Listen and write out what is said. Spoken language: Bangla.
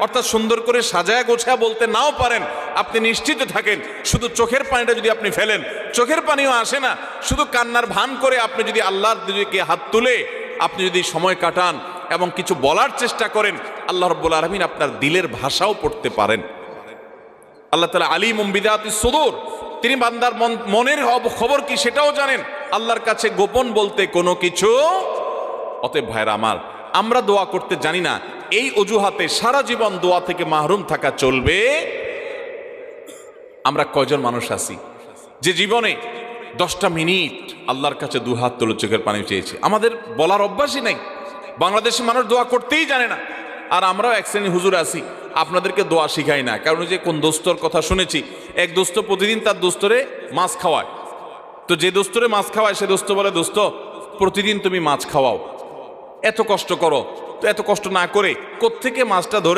অর্থাৎ সুন্দর করে সাজায়া গোছায়া বলতে নাও পারেন, আপনি নিশ্চিত থাকেন শুধু চোখের পানিটা যদি আপনি ফেলেন, চোখের পানিও আসে না, শুধু কান্নার ভান করে আপনি যদি আল্লাহর দিকে হাত তুলে আপনি যদি সময় কাটান এবং কিছু বলার চেষ্টা করেন, আল্লাহ রাব্বুল আলামিন আপনার দিলের ভাষাও পড়তে পারেন। আল্লাহ তাআলা আলিমুম বিযাতিস সুদূর, তিনি বান্দার মনের খবর কি সেটাও জানেন। আল্লাহর কাছে গোপন বলতে কোনো কিছু। অতএব ভাইরা আমার, আমরা দোয়া করতে জানি না, এই অজুহাতে সারা জীবন দোয়া থেকে মাহরুম থাকা চলবে? আমরা কয়জন মানুষ আছি যে জীবনে 10টা মিনিট আল্লাহর কাছে দুহাত তুলে চোখের পানি চেয়েছে? আমাদের বলার অভ্যাসই নাই। বাংলাদেশি মানুষ দোয়া করতেই জানে না। আর আমরাও এক শ্রেণী হুজুর আছি, আপনাদেরকে দোয়া শিখাই না। কারণ যে কোন দোস্তর কথা শুনেছি, এক দোস্ত প্রতিদিন তার দোস্তরে মাছ খাওয়ায়। তো যে দোস্তরে মাছ খাওয়ায় সে দোস্ত বলে, দোস্ত প্রতিদিন তুমি মাছ খাওয়াও, এত কষ্ট করো, তো এত কষ্ট না করে কোত্থেকে মাছটা ধরে